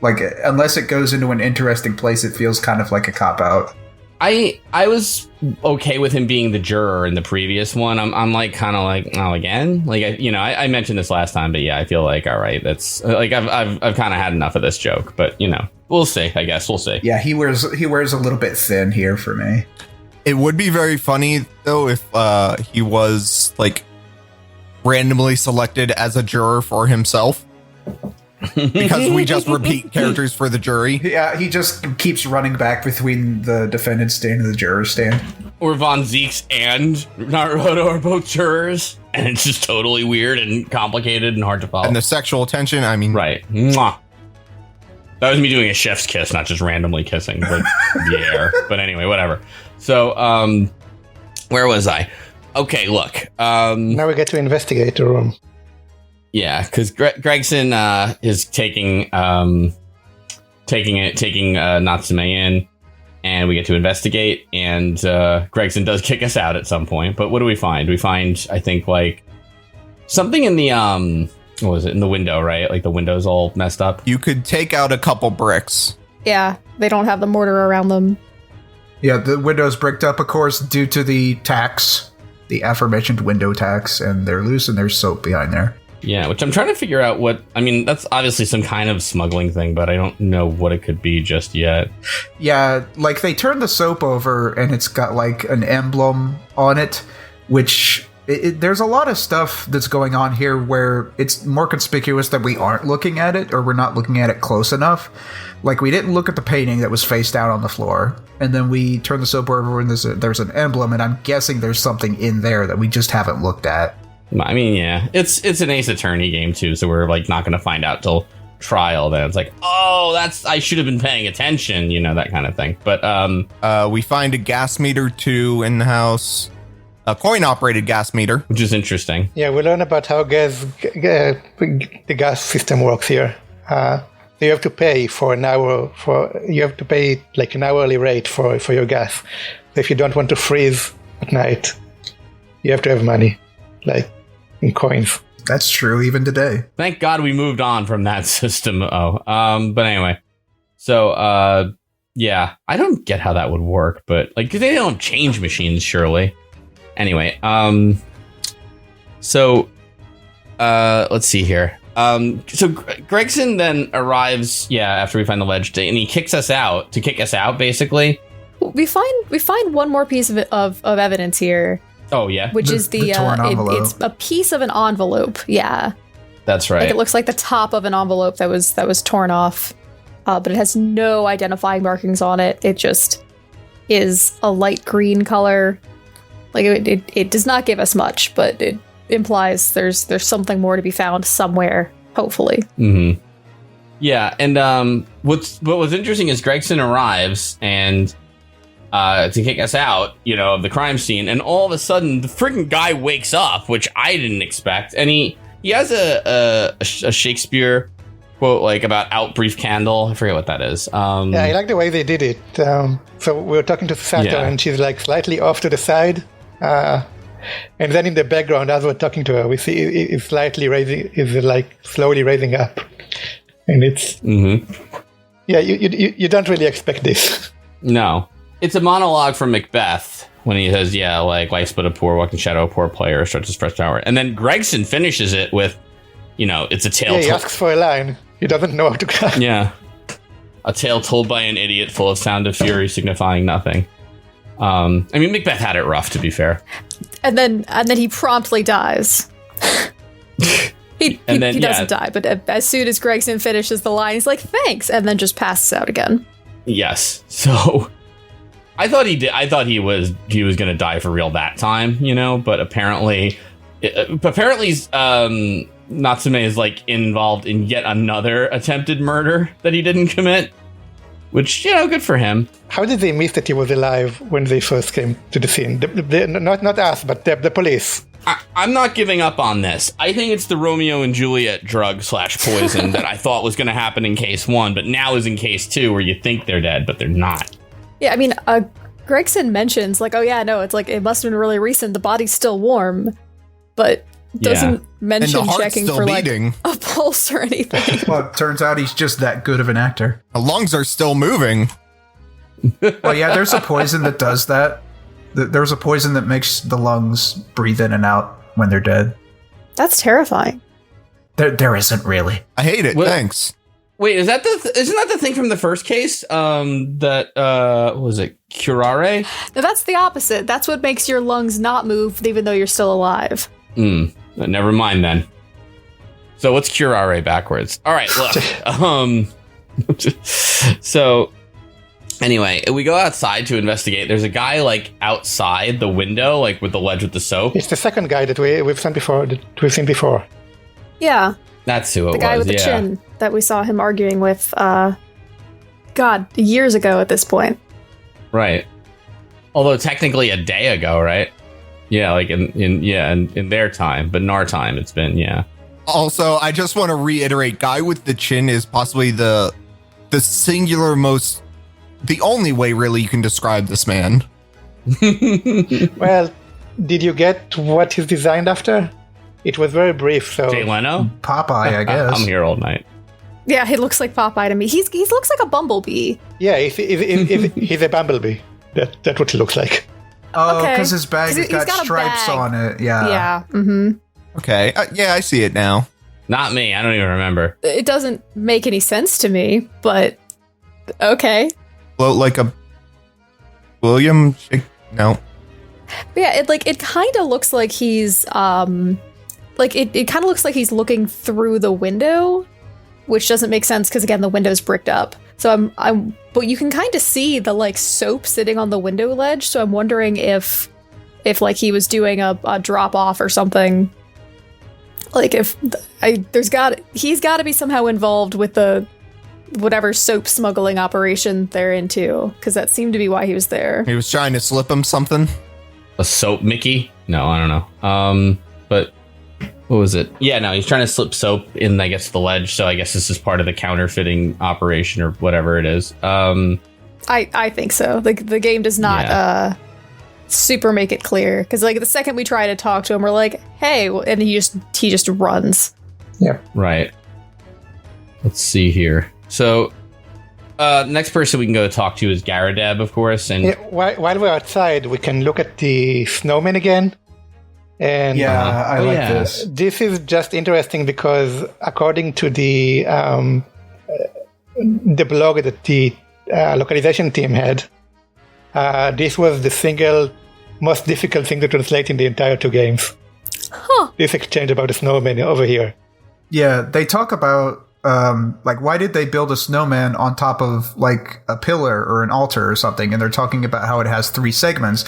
Like, unless it goes into an interesting place, it feels kind of like a cop-out. I was okay with him being the juror in the previous one. I'm like kind of like, oh, again, like I mentioned this last time, but yeah, I feel like all right, that's like I've kind of had enough of this joke, but you know, we'll see. I guess we'll see. Yeah, he wears a little bit thin here for me. It would be very funny though if he was like randomly selected as a juror for himself. Because we just repeat characters for the jury. Yeah, he just keeps running back between the defendant stand and the juror stand. Or Von Zeeks and Naruhodo are both jurors, and it's just totally weird and complicated and hard to follow. And the sexual tension, I mean... Right. Mwah. That was me doing a chef's kiss, not just randomly kissing like the air. But anyway, whatever. So, where was I? Okay, look. Now we get to investigate the room. Yeah, because Gregson is taking Natsume in, and we get to investigate, and Gregson does kick us out at some point. But what do we find? We find, I think, like something in the what was it, in the window, right? Like the window's all messed up. You could take out a couple bricks. Yeah, they don't have the mortar around them. Yeah, the window's bricked up, of course, due to the tax, the aforementioned window tax, and they're loose and there's soap behind there. Yeah, which I'm trying to figure out what... I mean, that's obviously some kind of smuggling thing, but I don't know what it could be just yet. Yeah, like they turned the soap over and it's got like an emblem on it, which... there's a lot of stuff that's going on here where it's more conspicuous that we aren't looking at it or we're not looking at it close enough. Like, we didn't look at the painting that was face down on the floor, and then we turn the soap over and there's an emblem, and I'm guessing there's something in there that we just haven't looked at. I mean, yeah, it's an Ace Attorney game too, so we're like not going to find out till trial. Then it's like, oh, I should have been paying attention, that kind of thing. But we find a gas meter too in the house, a coin-operated gas meter, which is interesting. Yeah, we learn about how the gas system works here. You have to pay for an hour. You have to pay like an hourly rate for your gas. So if you don't want to freeze at night, you have to have money, like in coins. That's true even today. Thank God we moved on from that system. But anyway, so yeah, I don't get how that would work, but like they don't change machines, surely. Anyway, so let's see here. So Gregson then arrives, after we find the ledge, and he kicks us out to kick us out, basically. We find one more piece of evidence here. Oh yeah, which is the torn envelope. It's a piece of an envelope. Yeah, that's right. Like it looks like the top of an envelope that was torn off, but it has no identifying markings on it. It just is a light green color. Like it does not give us much, but it implies there's something more to be found somewhere, hopefully. Mm-hmm. Yeah, and what was interesting is Gregson arrives and to kick us out, of the crime scene, and all of a sudden the freaking guy wakes up, which I didn't expect, and he has a Shakespeare quote like about out brief candle. I forget what that is. Yeah, I like the way they did it. So we were talking to Sato, and she's like slightly off to the side. And then in the background, as we're talking to her, we see it's slowly raising up, and it's yeah. You don't really expect this. No, it's a monologue from Macbeth when he says, "Yeah, like life's but a poor walking shadow, a poor player stretches fresh power," and then Gregson finishes it with, it's a tale. Yeah, he asks for a line. He doesn't know how to cut. Yeah, a tale told by an idiot, full of sound of fury, signifying nothing. I mean, Macbeth had it rough, to be fair. And then he promptly dies. He doesn't die, but as soon as Gregson finishes the line, he's like, "Thanks," and then just passes out again. Yes. So I thought he was going to die for real that time, but apparently Natsume is like involved in yet another attempted murder that he didn't commit. Which, good for him. How did they miss that he was alive when they first came to the scene? Not us, but the police. I'm not giving up on this. I think it's the Romeo and Juliet drug / poison that I thought was going to happen in case 1, but now is in case 2, where you think they're dead, but they're not. Yeah, I mean, Gregson mentions, like, oh yeah, no, it's like, it must have been really recent, the body's still warm, but doesn't mention checking for beating. Like a pulse or anything. Well, it turns out he's just that good of an actor. The lungs are still moving. Well, yeah, there's a poison that does that. There's a poison that makes the lungs breathe in and out when they're dead. That's terrifying. There isn't really. I hate it. Thanks. Wait, isn't that the thing from the first case? What was it? Curare? No, that's the opposite. That's what makes your lungs not move even though you're still alive. Never mind then. So what's curare backwards? All right, look. So anyway, we go outside to investigate. There's a guy like outside the window, like with the ledge with the soap. It's the second guy that we've seen before. Yeah. That's who it was. The guy with the chin that we saw him arguing with, years ago at this point. Right. Although technically a day ago, right? Yeah, like in their time, but in our time, it's been, Also, I just want to reiterate, guy with the chin is possibly the singular most the only way really you can describe this man. Well, did you get what he's designed after? It was very brief, so... Jay Leno? Popeye, I guess. I'm here all night. Yeah, he looks like Popeye to me. He looks like a bumblebee. Yeah, he's a bumblebee. That's what he looks like. Oh, Okay. because his bag has got stripes bag. on it. Yeah. Yeah. Mm-hmm. Okay, yeah, I see it now. Not me. I don't even remember. It doesn't make any sense to me, but okay. Float like a William. No. But yeah, it kind of looks like he's it kind of looks like he's looking through the window, which doesn't make sense because again the window's bricked up. So but you can kind of see the like soap sitting on the window ledge. So I'm wondering if like he was doing a drop off or something. Like he's got to be somehow involved with the whatever soap smuggling operation they're into, because that seemed to be why he was there. He was trying to slip him something. A soap Mickey? No, I don't know. But what was it? Yeah, no, he's trying to slip soap in, I guess, the ledge. So I guess this is part of the counterfeiting operation or whatever it is. I think so. Like the game does not super make it clear, because like the second we try to talk to him, we're like, hey, and he just runs. Yeah. Right. Let's see here. So, next person we can go talk to is Garadeb, of course. And while we're outside, we can look at the snowman again. And I like this. This is just interesting because according to the blog that the localization team had, this was the single most difficult thing to translate in the entire two games. Huh. This exchange about the snowman over here. Yeah, they talk about like why did they build a snowman on top of like a pillar or an altar or something, and they're talking about how it has 3 segments,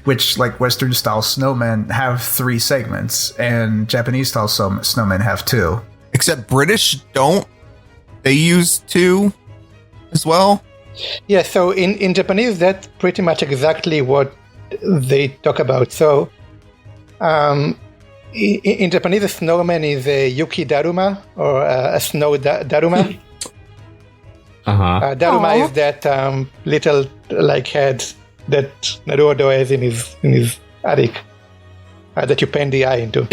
which like Western style snowmen have 3 segments and Japanese style snowmen have 2. Except British don't. They use 2 as well. Yeah, so in Japanese, that's pretty much exactly what they talk about. So in Japanese, a snowman is a yuki daruma, or a snow daruma. Daruma is that little like head that Naruto has in his attic that you paint the eye into.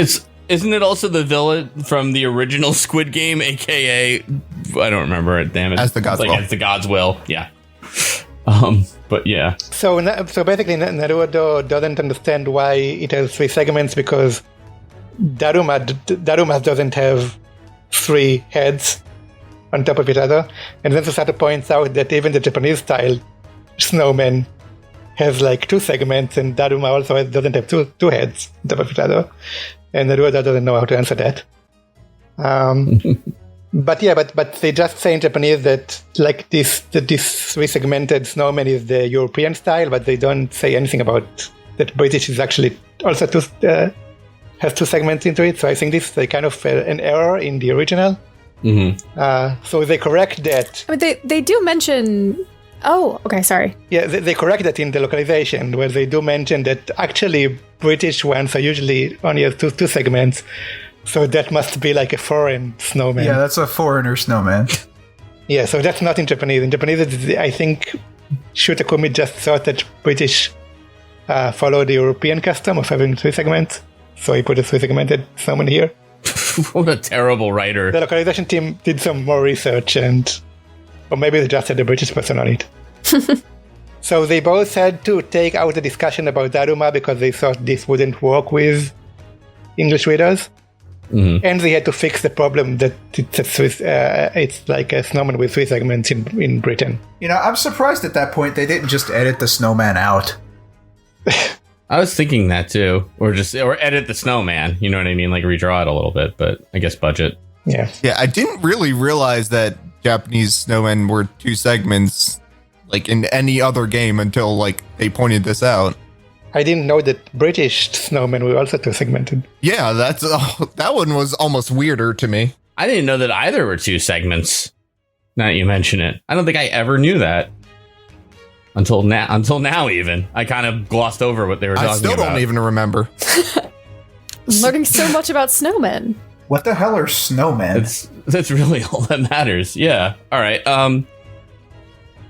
Isn't it also the villain from the original Squid Game, aka I don't remember it. Damn it! As the God's will. As the God's will. Yeah. But yeah. So basically, Naruto doesn't understand why it has 3 segments because Daruma doesn't have 3 heads on top of each other. And then Susato points out that even the Japanese style snowman has like 2 segments, and Daruma also doesn't have two heads on top of each other. And Naruto doesn't know how to answer that. But they just say in Japanese that like this 3-segmented snowman is the European style, but they don't say anything about that British is actually also has 2 segments into it. So I think this is kind of an error in the original. Mm-hmm. So they correct that. I mean, they do mention. Oh, okay, sorry. Yeah, they correct that in the localization, where they do mention that actually British ones are usually only have two segments. So that must be like a foreign snowman. Yeah, that's a foreigner snowman. Yeah, so that's not in Japanese. In Japanese, I think Shutakumi just thought that British follow the European custom of having 3 segments. So he put a 3-segmented snowman here. What a terrible writer. The localization team did some more research, or maybe they just had a British person on it. So they both had to take out the discussion about Daruma because they thought this wouldn't work with English readers. Mm-hmm. And they had to fix the problem that it's like a snowman with 3 segments in Britain. You know, I'm surprised at that point they didn't just edit the snowman out. I was thinking that too, or edit the snowman. You know what I mean? Like redraw it a little bit, but I guess budget. Yeah. Yeah, I didn't really realize that Japanese snowmen were 2 segments, like in any other game, until like they pointed this out. I didn't know that British snowmen were also 2-segmented. Yeah, that one was almost weirder to me. I didn't know that either were 2 segments. Now that you mention it, I don't think I ever knew that until now. Even I kind of glossed over what they were talking about. I still don't even remember. I'm learning so much about snowmen. What the hell are snowmen? That's really all that matters. Yeah. All right.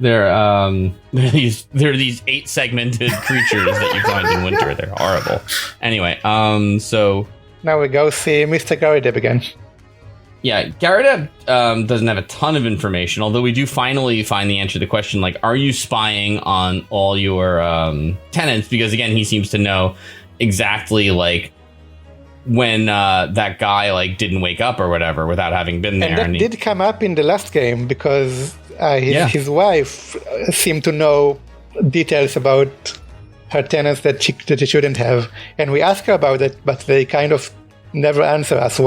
They're these 8-segmented creatures that you find in winter. They're horrible. Anyway, so now we go see Mr. Garideb again. Yeah, Garideb doesn't have a ton of information, although we do finally find the answer to the question, like, are you spying on all your tenants? Because, again, he seems to know exactly, like, when that guy, like, didn't wake up or whatever without having been there. And that did come up in the last game, because his wife seemed to know details about her tenants that she shouldn't have. And we ask her about it, but they kind of never answer us.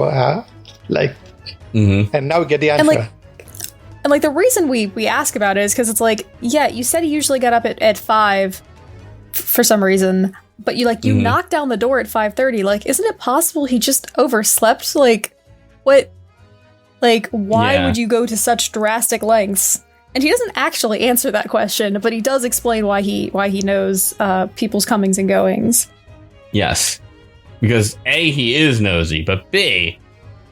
And now we get the answer. And the reason we ask about it is because it's like, yeah, you said he usually got up at 5 for some reason, but you knocked down the door at 5:30. Like, isn't it possible he just overslept? Like, what? Like, why would you go to such drastic lengths? And he doesn't actually answer that question, but he does explain why he knows people's comings and goings. Yes, because A, he is nosy, but B,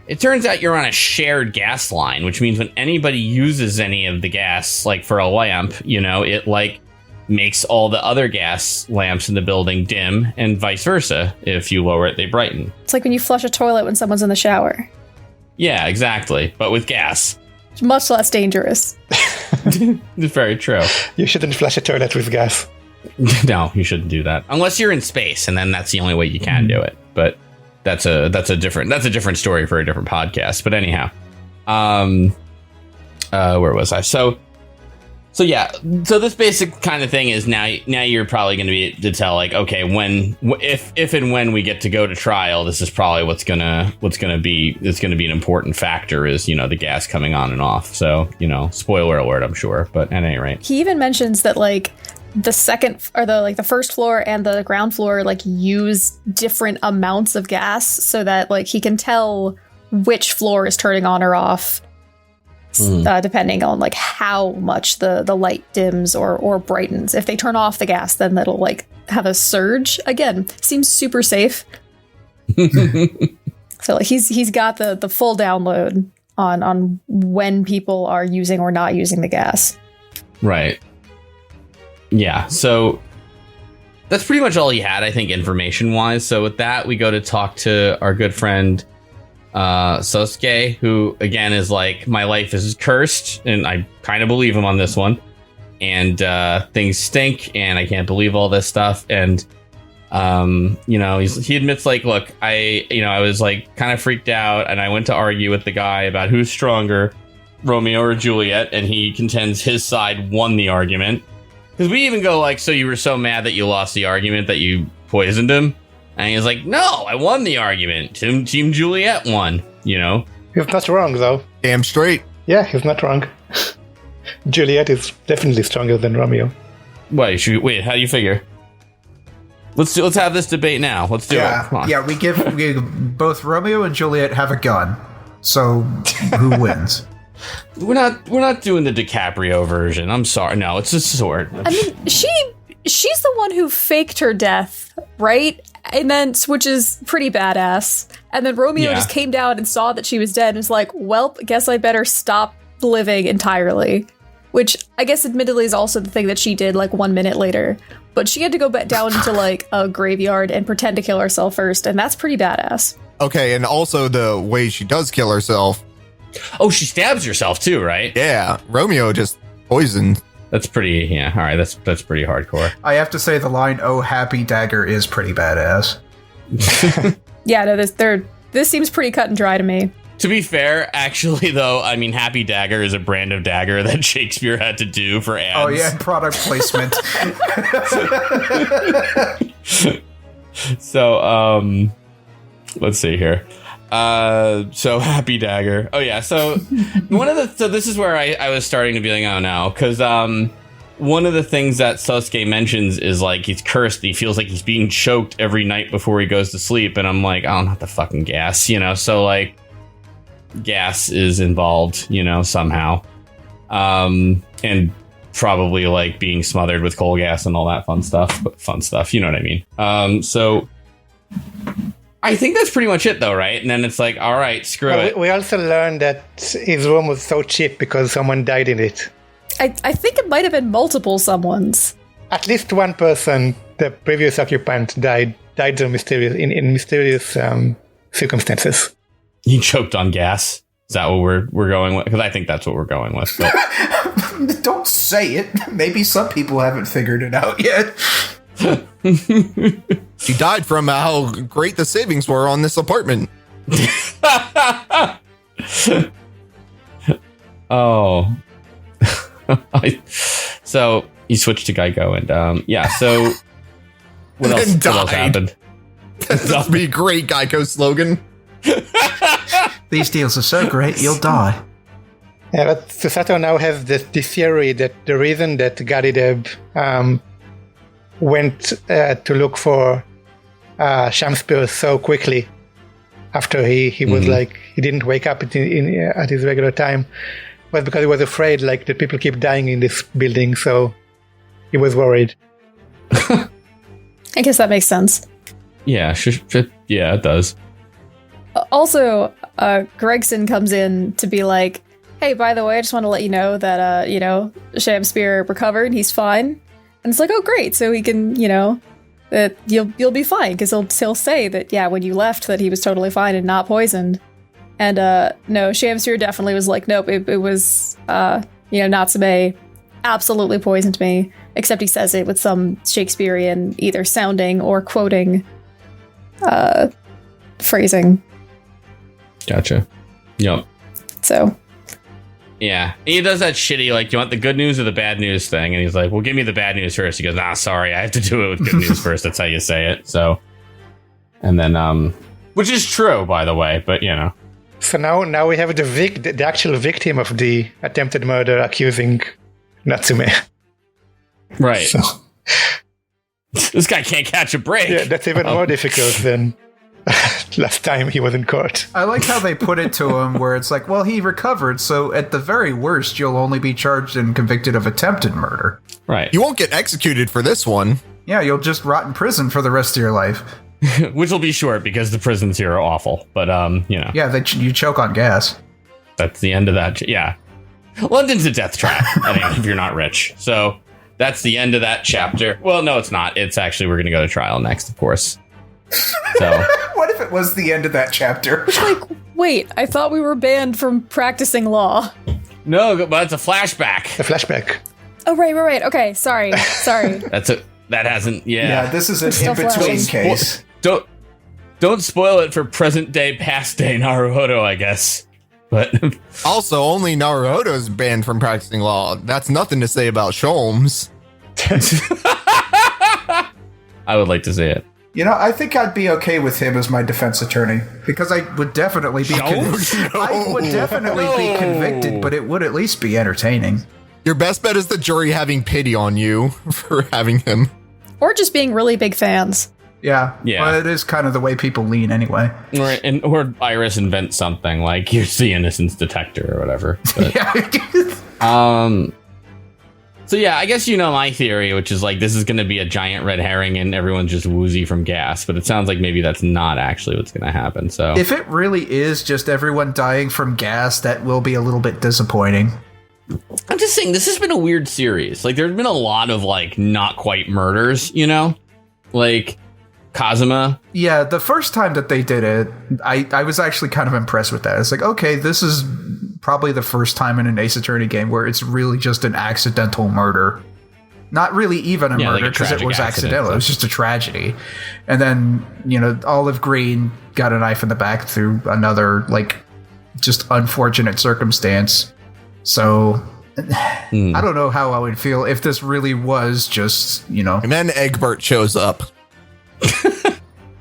it turns out you're on a shared gas line, which means when anybody uses any of the gas, like for a lamp, it like makes all the other gas lamps in the building dim, and vice versa. If you lower it, they brighten. It's like when you flush a toilet when someone's in the shower. Yeah, exactly. But with gas. It's much less dangerous. It's very true. You shouldn't flush a toilet with gas. No, you shouldn't do that. Unless you're in space, and then that's the only way you can do it. But that's a different story for a different podcast. But anyhow, where was I? So yeah. So this basic kind of thing is now you're probably going to be to tell, like, okay, if and when we get to go to trial, this is probably what's gonna be an important factor is, the gas coming on and off. So, spoiler alert, I'm sure. But at any rate, he even mentions that, like, the second or the first floor and the ground floor, like, use different amounts of gas so that, like, he can tell which floor is turning on or off, depending on, like, how much the light dims or brightens. If they turn off the gas, then that'll, like, have a surge. Again, seems super safe. So, like, he's got the full download on when people are using or not using the gas. Right. Yeah, so that's pretty much all he had, I think, information-wise. So with that, we go to talk to our good friend Soseki, who, again, is like, my life is cursed, and I kind of believe him on this one. And things stink, and I can't believe all this stuff. And, he admits, like, look, I was, like, kind of freaked out, and I went to argue with the guy about who's stronger, Romeo or Juliet, and he contends his side won the argument. Because we even go, like, so you were so mad that you lost the argument that you poisoned him? And he's like, no, I won the argument. Team Juliet won, He's not wrong, though. Damn straight. Yeah, he's not wrong. Juliet is definitely stronger than Romeo. Wait, how do you figure? Let's have this debate now. Let's do it. Come on. Yeah, we give both Romeo and Juliet have a gun. So who wins? We're not doing the DiCaprio version. I'm sorry. No, it's a sword. I mean, she's the one who faked her death, right? And then, which is pretty badass. And then Romeo just came down and saw that she was dead and was like, well, guess I better stop living entirely. Which I guess admittedly is also the thing that she did, like, 1 minute later. But she had to go back down into, like, a graveyard and pretend to kill herself first. And that's pretty badass. Okay, and also the way she does kill herself. Oh, she stabs herself too, right? Yeah, Romeo just poisoned. That's pretty, all right, that's pretty hardcore. I have to say the line, oh, happy dagger, is pretty badass. Yeah, no, this seems pretty cut and dry to me. To be fair, actually, though, I mean, Happy Dagger is a brand of dagger that Shakespeare had to do for ads. Oh, yeah, product placement. So, let's see here. So Happy Dagger. Oh yeah. So so this is where I was starting to be like, oh no, because one of the things that Soseki mentions is, like, he's cursed. He feels like he's being choked every night before he goes to sleep, and I'm like, oh, not the fucking gas, So, like, gas is involved, somehow, and probably, like, being smothered with coal gas and all that fun stuff. You know what I mean? So. I think that's pretty much it, though, right? And then it's like, all right, screw it. We also learned that his room was so cheap because someone died in it. I think it might have been multiple someones. At least one person, the previous occupant, died in mysterious circumstances. He choked on gas. Is that what we're going with? Because I think that's what we're going with. But. Don't say it. Maybe some people haven't figured it out yet. She died from how great the savings were on this apartment. Oh. So he switched to Geico and yeah, so what else happened? That must be a great Geico slogan. These deals are so great, you'll die. Yeah, but Susato now has this theory that the reason that Gadideb went to look for Shamspur so quickly after he was like, he didn't wake up at his regular time, was because he was afraid like that people keep dying in this building, so he was worried. I guess that makes sense. Yeah, yeah, it does. Also, Gregson comes in to be like, hey, by the way, I just want to let you know that, Shamspur recovered. He's fine. And it's like, oh, great. So he can, that you'll be fine. Because he'll say that, yeah, when you left that he was totally fine and not poisoned. And, no, Shamspur definitely was like, nope, it was, Natsume absolutely poisoned me. Except he says it with some Shakespearean either sounding or quoting, phrasing. Gotcha. Yep. So... yeah, he does that shitty, like, you want the good news or the bad news thing? And he's like, well, give me the bad news first. He goes, nah, sorry, I have to do it with good news first. That's how you say it. So, and then, which is true, by the way, but, So now we have the actual victim of the attempted murder accusing Natsume. Right. So, this guy can't catch a break. Yeah, that's even more difficult than last time he was in court. I like how they put it to him where it's like, well, he recovered, so at the very worst, you'll only be charged and convicted of attempted murder. Right. You won't get executed for this one. Yeah, you'll just rot in prison for the rest of your life. Which will be short because the prisons here are awful. But, Yeah, you choke on gas. That's the end of that. Yeah. London's a death trap, if you're not rich. So that's the end of that chapter. Well, no, it's not. It's actually, we're going to go to trial next, of course. So what if it was the end of that chapter? Like, wait, I thought we were banned from practicing law. No, but it's a flashback. A flashback. Oh, right. Okay, sorry. That hasn't. Yeah, this is an in-between case. Don't spoil it for present day, past day Naruhodo, I guess. But also, only Naruhodo's banned from practicing law. That's nothing to say about Sholmes. I would like to see it. I think I'd be okay with him as my defense attorney because I would definitely be convicted, but it would at least be entertaining. Your best bet is the jury having pity on you for having him. Or just being really big fans. Yeah. Well, it is kind of the way people lean anyway. Or Iris invents something like here's the innocence detector or whatever. But, so yeah, I guess my theory, which is like this is going to be a giant red herring and everyone's just woozy from gas. But it sounds like maybe that's not actually what's going to happen. So if it really is just everyone dying from gas, that will be a little bit disappointing. I'm just saying this has been a weird series. Like there's been a lot of like not quite murders, like Kazuma. Yeah, the first time that they did it, I was actually kind of impressed with that. It's like, okay, this is probably the first time in an Ace Attorney game where it's really just an accidental murder. Not really even a murder because it was accidental. It was just a tragedy. And then, Olive Green got a knife in the back through another, like, just unfortunate circumstance. So, I don't know how I would feel if this really was just, And then Egbert shows up.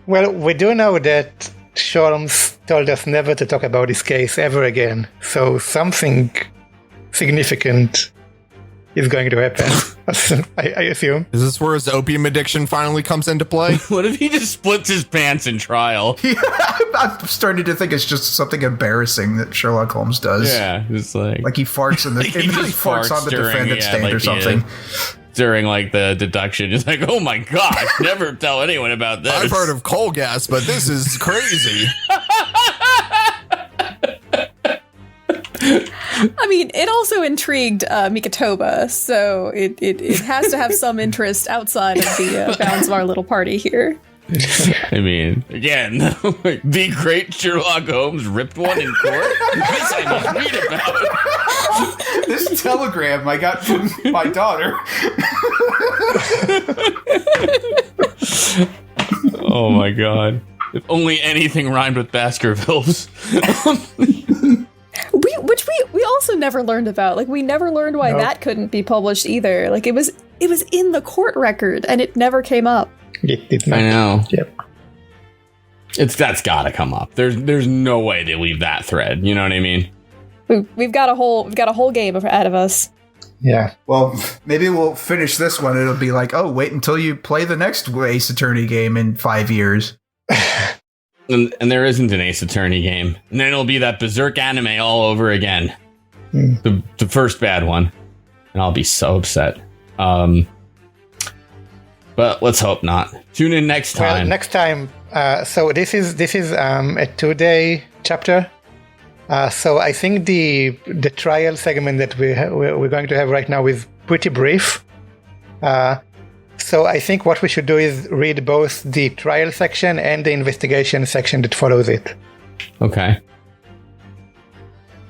Well, we do know that Sholmes told us never to talk about this case ever again. So something significant is going to happen, I assume. Is this where his opium addiction finally comes into play? What if he just splits his pants in trial? Yeah, I'm starting to think it's just something embarrassing that Sherlock Holmes does. Yeah, it's like he farts in the he farts on the defendant's stand or something. During like the deduction, it's like, oh my gosh, never tell anyone about this. I've heard of coal gas, but this is crazy. I mean, it also intrigued Mikitoba, so it has to have some interest outside of the bounds of our little party here. I mean, again, the great Sherlock Holmes ripped one in court. This I must read about. This telegram I got from my daughter. Oh my god. If only anything rhymed with Baskervilles. We also never learned about. Like, we never learned why that couldn't be published either. Like, it was in the court record and it never came up. It's not. I know. Yep. That's gotta come up. There's no way they leave that thread. You know what I mean? We've got a whole game ahead of us. Yeah. Well, maybe we'll finish this one. It'll be like, oh, wait until you play the next Ace Attorney game in 5 years. And there isn't an Ace Attorney game. And then it'll be that Berserk anime all over again. The first bad one. And I'll be so upset. But let's hope not. Tune in next time. Well, next time. So this is a 2-day chapter. So I think the trial segment that we're going to have right now is pretty brief. So I think what we should do is read both the trial section and the investigation section that follows it. Okay.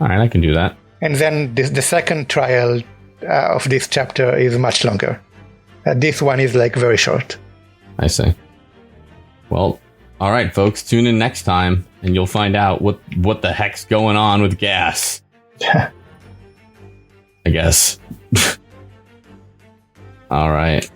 All right, I can do that. And then the second trial of this chapter is much longer. This one is like very short. I see. Well, all right, folks, tune in next time and you'll find out what the heck's going on with gas. I guess. All right.